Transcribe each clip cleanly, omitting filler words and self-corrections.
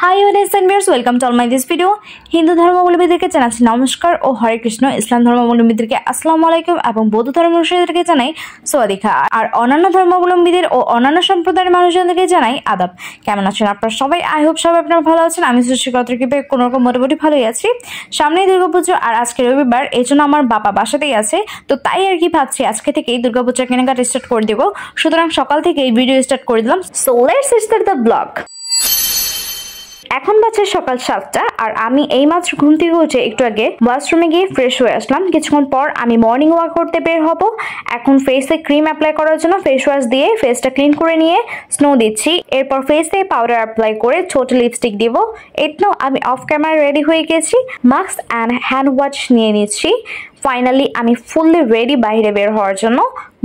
High audience and viewers, welcome to all my this video. Hindu ধর্মাবলম্বীদেরকে জানাচ্ছি নমস্কার ও হরে কৃষ্ণ। ইসলাম ধর্মাবলম্বীদেরকে আসসালামু আলাইকুম এবং বৌদ্ধ ধর্মাবলম্বীদেরকে জানাই সাওয়াদিকা। আর অন্যান্য ধর্মাবলম্বীদের ও অন্যান্য সম্প্রদায়ের মানুষজনদেরকে জানাই আদাব। কেমন আছেন আপনারা সবাই? আই হোপ সবাই আপনারা ভালো আছেন। আমি সৃষ্টিকর্তার কৃপায় কোনোরকম মোটামুটি ভালোই আছি। সামনেই দুর্গাপুজো আর আজকে রবিবার, এই জন্য আমার বাবা বাসাতেই আছে, তো তাই আর কি ভাবছি আজকে থেকেই দুর্গাপূজার কেনাকাটা স্টার্ট করে দেবো। সুতরাং সকাল থেকে এই ভিডিও স্টার্ট করে দিলাম। So let's start the blog. এখন বাজে সকাল 7টা আর আমি এই মাত্র ঘুম থেকে উঠে একটু আগে ওয়াশরুমে গিয়ে ফ্রেশ হয়ে আসলাম। কিছুক্ষণ পর আমি মর্নিং ওয়াক করতে বের হব। এখন ফেসে ক্রিম অ্যাপ্লাই করার জন্য ফেস ওয়াশ দিয়ে ফেসটা ক্লিন করে নিয়ে স্নো দিচ্ছি। এরপর ফেসে পাউডার অ্যাপ্লাই করে ছোট লিপস্টিক দিব। এটাও আমি অফ ক্যামেরা রেডি হয়ে গেছি। মাস্ক অ্যান্ড হ্যান্ড ওয়াশ নিয়ে নিচ্ছি। ফাইনালি আমি ফুললি রেডি বাইরে বের হওয়ার জন্য।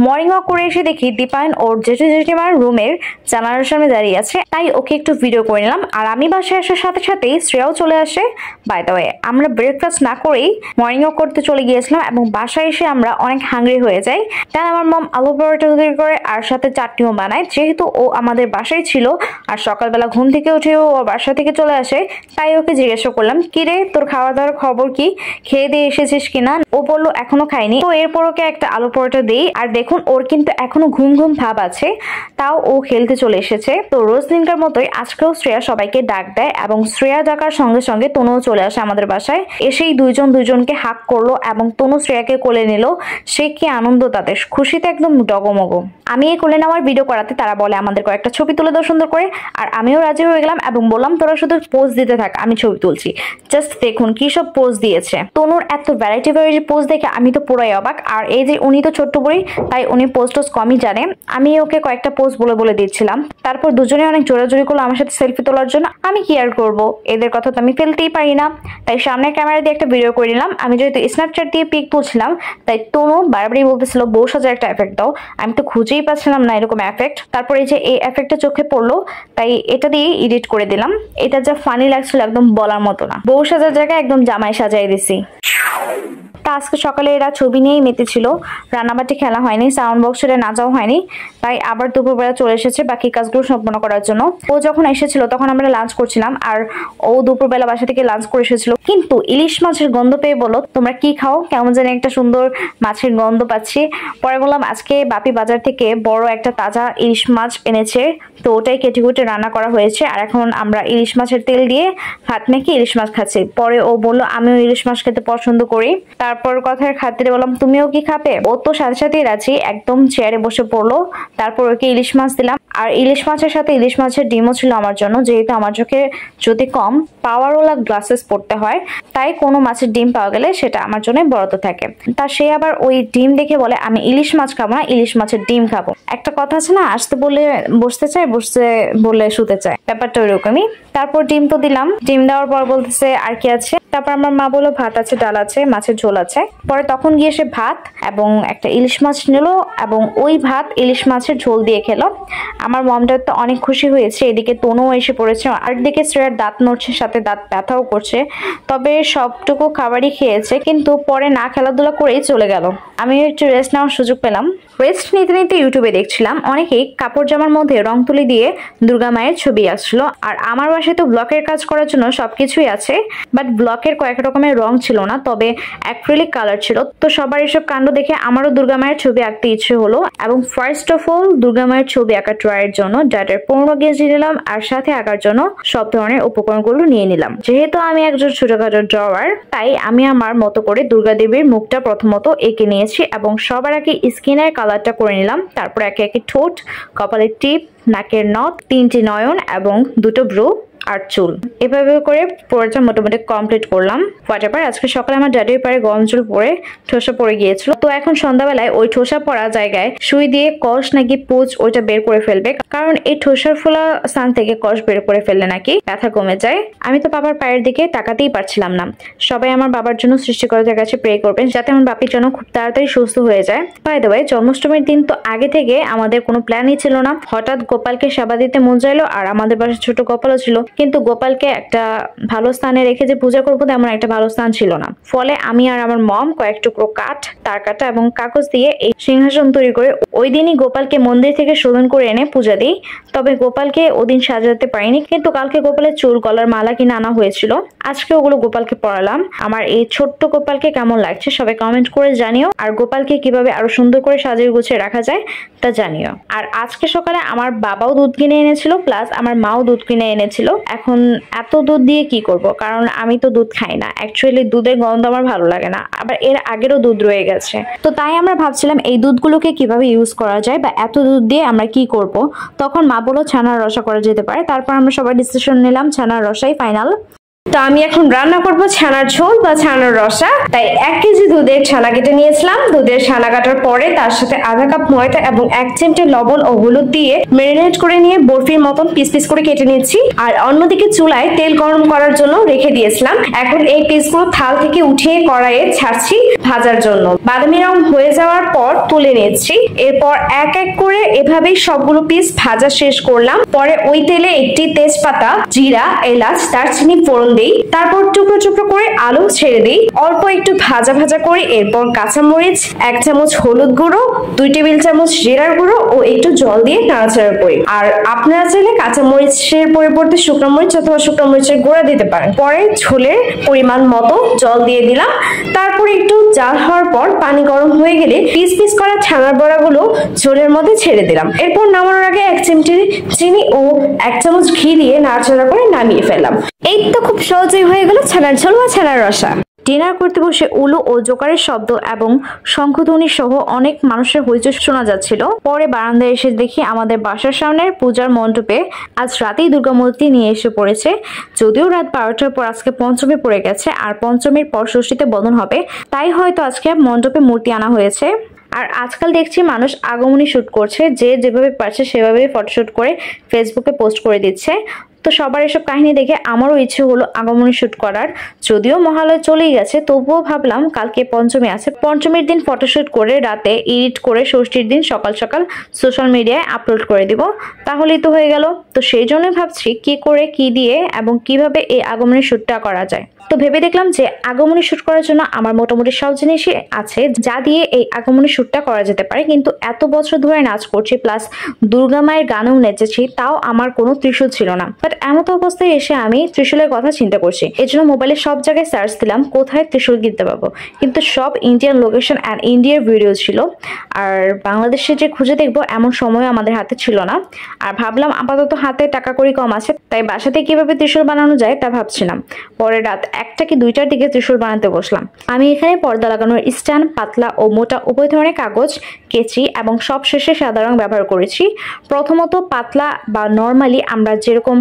মর্নিং ওয়াক করে এসে দেখি দীপায়ন ওর জেঠিমার রুমের জানালার সামনে দাঁড়িয়ে আছে, তাই ওকে একটু ভিডিও করে নিলাম। আর আমি বাসায় আসার সাথে সাথেই শ্রেয়াও চলে আসে। বাই দ্য ওয়ে, আমরা ব্রেকফাস্ট না করেই মর্নিং ওয়াক করতে চলে গিয়েছিলাম এবং বাসায় এসে আমরা অনেক হাংরি হয়ে যাই। তাই আমার মম আলু পরোটা তৈরি করে আর সাথে চাটনিও বানায়। যেহেতু ও আমাদের বাসায় ছিল আর সকালবেলা ঘুম থেকে উঠে ও বাসা থেকে চলে আসে, তাই ওকে জিজ্ঞাসা করলাম, কিরে তোর খাওয়া দাওয়ার খবর কি, খেয়ে দিয়ে এসেছিস কিনা? ও বললো এখনো খাইনি। তো এরপর ওকে একটা আলু পরোটা দিই। আর দেখুন ওর কিন্তু এখনো ঘুম ঘুম ভাব আছে, তাও ও খেলতে চলে এসেছে। তো রোজ দিনকার মতোই আজকেও শ্রেয়া সবাইকে ডাক দেয় এবং শ্রেয়া ডাকার সঙ্গে সঙ্গে তনুও চলে আসে আমাদের বাসায়। এসেই দুইজনকে হাক করলো এবং তনু শ্রেয়াকে কোলে নিল। সে কি আনন্দ তাদের, খুশিতে একদম ডগমগ। আমি এই কোলে নেওয়ার ভিডিও করাতে তারা বলে আমাদের কয়েকটা ছবি তুলে দাও সুন্দর করে। আর আমিও রাজি হয়ে গেলাম এবং বললাম তোরা শুধু পোজ দিতে থাক, আমি ছবি তুলছি। জাস্ট দেখুন কি সব পোজ দিয়েছে। তনুর এত ভ্যারাইটি পোজ দেখে আমি তো পুরাই অবাক। আর এই যে উনি তো ছোট্ট বড়ি, তাই উনি পোজ টোজ কমই জানে। আমি ওকে কয়েকটা পোজ বলে দিচ্ছিলাম। তারপর দুজনে অনেক জোরাজোরি করলো আমার সাথে সেলফি তোলার জন্য। আমি কি আর করবো, এদের কথা তো আমি ফেলতেই পারি না, তাই সামনের ক্যামেরা দিয়ে একটা ভিডিও করে নিলাম। আমি যেহেতু স্ন্যাপচ্যাট দিয়ে পিক তুলছিলাম, তাই তনু বারবারই বলতেছিল বউ সাজার একটা এফেক্ট দাও। আমি তো খুঁজেই পাচ্ছিলাম না এরকম এফেক্ট। তারপর এই যে এই এফেক্টটা চোখে পড়লো, তাই এটা দিয়ে এডিট করে দিলাম। এটা যা ফানি লাগছিল একদম বলার মতো না। বউ সাজার জায়গায় একদম জামাই সাজাই দিছি। আজকে সকালে এরা ছবি নিয়েই মেতেছিল, রান্নাবাটি খেলা হয়নি, সাউন্ড বক্স ছেড়ে নাচাও হয়নি। তাই আবার দুপুরবেলা চলে এসেছে বাকি কাজগুলো সম্পন্ন করার জন্য। ও যখন এসেছিল তখন আমরা লাঞ্চ করছিলাম আর ও দুপুরবেলা বাসা থেকে লাঞ্চ করে এসেছিল। কিন্তু ইলিশ মাছের গন্ধ পেয়ে বলো তোমরা কি খাও, কেমন জানি একটা সুন্দর মাছের গন্ধ পাচ্ছি। পরে বললাম আজকে বাপি বাজার থেকে বড় একটা তাজা ইলিশ মাছ এনেছে, তো ওটাই কেটে কুটে রান্না করা হয়েছে। আর এখন আমরা ইলিশ মাছের তেল দিয়ে ভাত মেখে ইলিশ মাছ খাচ্ছি। পরে ও বললো আমিও ইলিশ মাছ খেতে পছন্দ করি। তারপর কথার খাতিরে বললাম তুমিও কি খাবে? ও তো সাথে সাথেই রাজি, একদম চেয়ারে বসে পড়লো। তারপর ওকে ইলিশ মাছ দিলাম। আর ইলিশ মাছের সাথে ইলিশ মাছের ডিমও ছিল আমার জন্য, যেহেতু আমার চোখে যদি কম পাওয়ারওয়ালা গ্লাসেস পড়তে হয়, তাই কোনো মাছের ডিম পাওয়া গেলে সেটা আমার জন্য বরাদ্দ থাকে। তা সে আবার ওই ডিম দেখে বলে আমি ইলিশ মাছ খাবো না, ইলিশ মাছের ডিম খাবো। একটা কথা আছে না, আসতে বললে বসতে চায়, বসতে বললে শুতে চায়, ব্যাপারটা ওইরকমই। তারপর ডিম তো দিলাম। ডিম দেওয়ার পর বলতেছে আর কি আছে। তারপর আমার মা বললো ভাত আছে, ডাল আছে, মাছের ঝোল আছে। পরে তখন গিয়ে সে ভাত এবং একটা ইলিশ মাছ নিল এবং ওই ভাত ইলিশ মাছের ঝোল দিয়ে খেলো। আমার মমটা তো অনেক খুশি হয়েছে। এদিকে তনুও এসে পড়েছে, আর দিকে শ্রেয়ার দাঁত নড়ছে, সাথে দাঁত ব্যথাও করছে। তবে সবটুকু খাবারই খেয়েছে, কিন্তু পরে না খেলাধুলা করেই চলে গেল। আমিও একটু রেস্ট নেওয়ার সুযোগ পেলাম। রেস্ট নিতে নিতে ইউটিউবে দেখছিলাম অনেকেই কাপড় জামার মধ্যে রং তুলি দিয়ে দুর্গা মায়ের ছবি আসছিল। আর আমার বাসায় তো ব্লকের কাজ করার জন্য সবকিছুই আছে, বাট ব্লকের কয়েক রকমের রং ছিল না, তবে অ্যাক্রিলিক কালার ছিল। তো সবার এসব কাণ্ড দেখে আমারও দুর্গা মায়ের ছবি আঁকতে ইচ্ছে হলো এবং ফার্স্ট অফ অল দুর্গা মায়ের ছবি আঁকার ট্রায়ের জন্য ডাটার 15 গেজ নিলাম আর সাথে আঁকার জন্য সব ধরনের উপকরণগুলো নিয়ে নিলাম। যেহেতু আমি একজন ছোটখাটো ড্রয়ার, তাই আমি আমার মতো করে দুর্গা দেবীর মুখটা প্রথমত এঁকে নিয়েছি এবং সবার আগে স্কিনের কালারটা করে নিলাম। তারপর একে একে ঠোঁট, কপালের টিপ, নাকের নথ, 3টি নয়ন এবং 2টো ব্রু আর চুল, এভাবে করে পুরোটা মোটামুটি কমপ্লিট করলাম। হোয়াটএভার, আজকে সকালে আমার ড্যাডির পায়ে গরম চুল পরে ঠোসা পড়ে গিয়েছিল। তো এখন সন্ধ্যাবেলায় ওই ঠোসা পড়া জায়গায় সুই দিয়ে কষ নাকি পুঁজ ওইটা বের করে ফেলবে, কারণ এই ঠোসার ফোলা স্থান থেকে কষ বের করে ফেললে নাকি ব্যথা কমে যায়। আমি তো বাবার পায়ের দিকে তাকাতেই পারছিলাম না। সবাই আমার বাবার জন্য সৃষ্টিকর্তার কাছে প্রে করবেন যাতে আমার বাপির জন্য খুব তাড়াতাড়ি সুস্থ হয়ে যায়। বাই দ্য ওয়ে, জন্মাষ্টমীর দিন তো আগে থেকে আমাদের কোনো প্ল্যানই ছিল না। হঠাৎ গোপালকে সেবা দিতে মন চাইলো, আর আমাদের বাসায় ছোট গোপালও ছিল, কিন্তু গোপালকে একটা ভালো স্থানে রেখে যে পূজা করবো তেমন একটা ভালো স্থান ছিল না। ফলে আমি আর আমার মম কয়েক টুকরো কাঠ, তার কাটা এবং কাগজ দিয়ে এই সিংহাসন তৈরি করে ওই দিনই গোপালকে মন্দির থেকে শোধন করে এনে পূজা দিই। তবে গোপালকে ওদিন সাজাতে পারিনি, কিন্তু কালকে গোপালের চুল, গলার মালা কিনে আনা হয়েছিল, আজকে ওগুলো গোপালকে পরালাম। আমার এই ছোট্ট গোপালকে কেমন লাগছে সবাই কমেন্ট করে জানিও, আর গোপালকে কিভাবে আরো সুন্দর করে সাজিয়ে গুছিয়ে রাখা যায় তা জানিও। আর আজকে সকালে আমার বাবাও দুধ কিনে এনেছিল, প্লাস আমার মাও দুধ কিনে এনেছিল। এখন এত দুধ দিয়ে কি করব, কারণ আমি তো দুধ খাই না, অ্যাকচুয়ালি দুধের গন্ধ আমার ভালো লাগে না, আবার এর আগেরও দুধ রয়ে গেছে। তো তাই আমরা ভাবছিলাম এই দুধগুলোকে কিভাবে ইউজ করা যায় বা এত দুধ দিয়ে আমরা কি করব। তখন মা বলল ছানার রসা করা যেতে পারে। তারপর আমরা সবাই ডিসিশন নিলাম ছানার রসাই ফাইনাল। তো আমি এখন রান্না করব ছানার ঝোল বা ছানার রসা। তাই 1 কেজি দুধের ছানা কেটে নিয়েছিলাম। দুধের ছানা কাটার পরে তার সাথে আধা কাপ ময়দা এবং 1 চিমটে লবণ ও হলুদ দিয়ে ম্যারিনেট করে নিয়ে বরফির মতন পিস পিস করে কেটে নিচ্ছি। আর অন্যদিকে চুলায় তেল গরম করার জন্য রেখে দিয়েছিলাম। এখন এই পিসগুলো থাল থেকে উঠিয়ে কড়াইয়ে ছাড়ছি ভাজার জন্য। বাদামি রং হয়ে যাওয়ার পর তুলে নিচ্ছি। এরপর এক এক করে এভাবেই সবগুলো পিস ভাজা শেষ করলাম। পরে ওই তেলে একটি তেজপাতা, জিরা, এলাচ, দারচিনি ফোড়ন দিই। তারপর টুকরো টুকরো করে আলু ছেড়ে দিই। অল্প একটু ভাজা ভাজা করে এরপর কাঁচামরিচ, 1 চামচ হলুদ গুঁড়ো, 2 টেবিল চামচ জিরার গুঁড়ো ও একটু জল দিয়ে নাড়াচাড়া করি। আর আপনারা চাইলে কাঁচামরিচের পরিবর্তে শুকনো মরিচ অথবা শুকনো মরিচের গুঁড়া দিতে পারেন। পরে ঝোলের পরিমাণ মতো জল দিয়ে দিলাম। তারপর একটু জাল হওয়ার পর পানি গরম হয়ে গেলে পিস পিস করা ছানার বড়াগুলো ঝোলের মধ্যে ছেড়ে দিলাম। এরপর নামানোর আগে 1 চিমটি চিনি ও 1 চামচ ঘি দিয়ে নাড়াচাড়া করে নামিয়ে ফেললাম। এই তো খুব সহজেই হয়ে গেল ছানার ঝোল বা ছানার রসা। ডিনার করতে বসে উলু ও জোকারের শব্দ এবং শঙ্খধ্বনি সহ অনেক মানুষের হইচই শোনা যাচ্ছিল। পরে বারান্দায় এসে দেখি আমাদের বাসার সামনের পূজার মণ্ডপে আজ রাতেই দুর্গামূর্তি নিয়ে এসে পড়েছে। যদিও রাত 12টার পর আজকে পঞ্চমী পড়ে গেছে, আর পঞ্চমীর পর ষষ্ঠীতে বদন হবে, তাই হয়তো আজকে মণ্ডপে মূর্তি আনা হয়েছে। আর আজকাল দেখছি মানুষ আগমনী শুট করছে, যে যেভাবে পারছে সেভাবেই ফটোশুট করে ফেসবুকে পোস্ট করে দিচ্ছে। তো সবার এসব কাহিনী দেখে আমারও ইচ্ছে হলো আগমনী শুট করার। যদিও মহালয় চলেই গেছে, তবুও ভাবলাম কালকে পঞ্চমী আছে, পঞ্চমীর দিন ফটোশুট করে রাতে এডিট করে ষষ্ঠীর দিন সকাল সকাল সোশ্যাল মিডিয়ায় আপলোড করে দিব, তাহলেই তো হয়ে গেল। তো সেই জন্যই ভাবছি কি করে, কি দিয়ে এবং কিভাবে এই আগমনী শুটটা করা যায়। তো ভেবে দেখলাম যে আগমনী শুট করার জন্য আমার মোটামুটি সব জিনিসই আছে যা দিয়ে এই আগমনী শুটটা করা যেতে পারে। কিন্তু এত বছর ধরে নাচ করছি, প্লাস দুর্গা মায়ের গানেও নেচেছি, তাও আমার কোনো ত্রিশূল ছিল না। বাট এমন অবস্থায় এসে আমি ত্রিশূলের কথা চিন্তা করছি। এর জন্য মোবাইলে সব জায়গায় সার্চ দিলাম কোথায় ত্রিশূল কিনতে পাবো, কিন্তু সব ইন্ডিয়ান লোকেশন অ্যান্ড ইন্ডিয়ার ভিডিও ছিল। আর বাংলাদেশে যে খুঁজে দেখবো এমন সময় আমাদের হাতে ছিল না। আর ভাবলাম আপাতত হাতে টাকা কড়ি কম আছে, তাই বাসাতে কিভাবে ত্রিশূল বানানো যায় তা ভাবছিলাম। পরে রাত 1টা কি 2টার দিকে ত্রিশূল বানাতে বসলাম। আমি এখানে পর্দা লাগানোর স্ট্যান্ড, পাতলা ও মোটা উভয় ধরনের কাগজ, কেচি এবং সব শেষে সাদা রং ব্যবহার করেছি। প্রথমত পাতলা বা নর্মালি আমরা যেরকম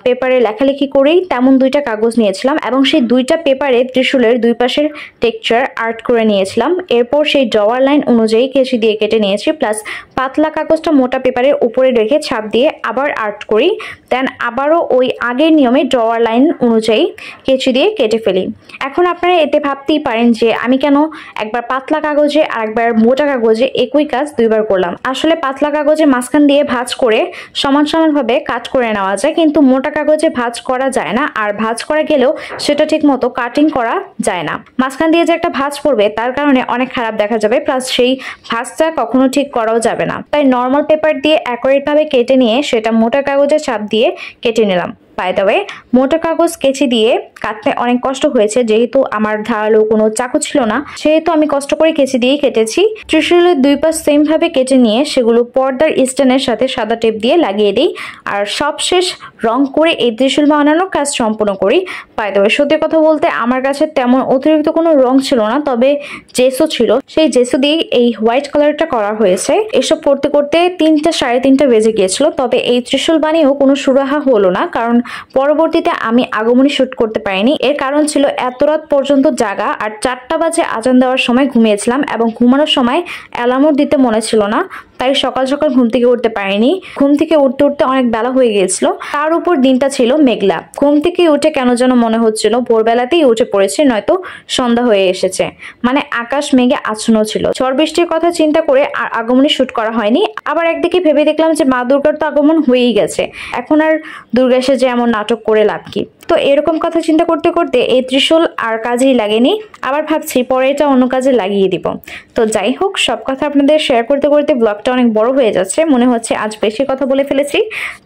পেপারে লেখালেখি করেই তেমন 2টা কাগজ নিয়েছিলাম এবং সেই 2টা পেপারে ত্রিশূলের 2 পাশের টেক্সচার আর্ট করে নিয়েছিলাম। এরপর সেই ড্রয়ার লাইন অনুযায়ী কেচি দিয়ে কেটে নিয়েছি, প্লাস পাতলা কাগজটা মোটা পেপারের উপরে রেখে ছাপ দিয়ে আবার আর্ট করি। দেন আবারও ওই আগের নিয়মে ড্রয়ার লাইন অনুযায়ী কেচি দিয়ে কেটে ফেলি। এখন আপনারা এতে ভাবতেই পারেন যে আমি কেন একবার পাতলা কাগজে আর একবার মোটা কাগজে একই কাজ 2বার করলাম। আসলে পাতলা কাগজে মাঝখান দিয়ে ভাঁজ করে সমান সমানভাবে কাট করে নেওয়া যায়, কিন্তু মোটা কাগজে ভাঁজ করা যায় না। আর ভাঁজ করা গেলেও সেটা ঠিক মতো কাটিং করা যায় না। মাঝখান দিয়ে যে একটা ভাঁজ পড়বে তার কারণে অনেক খারাপ দেখা যাবে, প্লাস সেই ভাঁজটা কখনো ঠিক করাও যাবে না। তাই নর্মাল পেপার দিয়ে অ্যাকুরেটভাবে কেটে নিয়ে সেটা মোটা কাগজে চাপ দিয়ে কেটে নিলাম। বাই দ্য ওয়ে, মোটা কাগজ কেচি দিয়ে কাটতে অনেক কষ্ট হয়েছে, যেহেতু আমার ধারালো কোনো চাকু ছিল না, সেহেতু আমি কষ্ট করে কেচি দিয়েই কেটেছি। ত্রিশূলের 2 পাশ সেম ভাবে কেটে নিয়ে সেগুলো পর্দার স্ট্যান্ডের সাথে সাদা টেপ দিয়ে লাগিয়ে দিই। আর সবশেষ রং করে এই ত্রিশূল বানানোর কাজ সম্পূর্ণ করি। বাই দ্য ওয়ে, সত্যি কথা বলতে আমার কাছে তেমন অতিরিক্ত কোনো রং ছিল না, তবে জেসো ছিল, সেই জেসো দিয়ে এই হোয়াইট কালারটা করা হয়েছে। এসব করতে করতে 3টা সাড়ে 3টা বেজে গিয়েছিল। তবে এই ত্রিশূল বানিয়েও কোনো সুরাহা হলো না, কারণ পরবর্তীতে আমি আগমনী শুট করতে পারিনি। এর কারণ ছিল এত রাত পর্যন্ত জাগা, আর 4টা বাজে আজান দেওয়ার সময় ঘুমিয়েছিলাম এবং ঘুমানোর সময় অ্যালার্মও দিতে মনে ছিল না। তাই সকাল সকাল ঘুম থেকে উঠতে পারিনি। ঘুম থেকে উঠতে উঠতে অনেক বেলা হয়ে গিয়েছিল, তার উপর দিনটা ছিল মেঘলা। ঘুম থেকে উঠে কেন যেন মনে হচ্ছিল ভোরবেলাতেই উঠে পড়েছে, নয়তো সন্ধ্যা হয়ে এসেছে। মানে আকাশ মেঘে আচ্ছন্ন ছিল। ঝড় বৃষ্টির কথা চিন্তা করে আর আগমনী শুট করা হয়নি। আবার একদিকে ভেবে দেখলাম যে মা দুর্গার তো আগমন হয়েই গেছে, এখন আর দুর্গা এসে যে এমন নাটক করে লাভ কি। তো এরকম কথা চিন্তা করতে করতে এই ত্রিশূল আর কাজেই লাগেনি। আবার ভাবছি পরে এটা অন্য কাজে লাগিয়ে দিব। তো যাই হোক, সব কথা আপনাদের শেয়ার করতে করতে ব্লগটা অনেক বড় হয়ে যাচ্ছে, মনে হচ্ছে আজ বেশি কথা বলে ফেলেছি।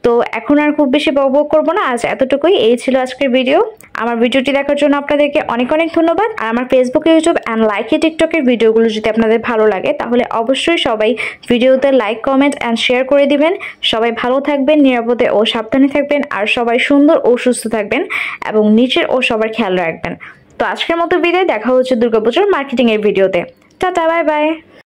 তো এখন আর খুব বেশি বকবক করবো না, আজ এতটুকুই। এই ছিল আজকের ভিডিও। আমার ভিডিওটি দেখার জন্য আপনাদেরকে অনেক অনেক ধন্যবাদ। আর আমার ফেসবুক, ইউটিউব অ্যান্ড লাইকি টিকটকের ভিডিওগুলো যদি আপনাদের ভালো লাগে তাহলে অবশ্যই সবাই ভিডিওতে লাইক, কমেন্ট অ্যান্ড শেয়ার করে দিবেন। সবাই ভালো থাকবেন, নিরাপদে ও সাবধানে থাকবেন, আর সবাই সুন্দর ও সুস্থ থাকবেন এবং নিজের ও সবার খেয়াল রাখবেন। তো আজকের মতো বিদায়, দেখা হচ্ছে দুর্গাপুজোর মার্কেটিং এর ভিডিওতে। Tata, bye bye.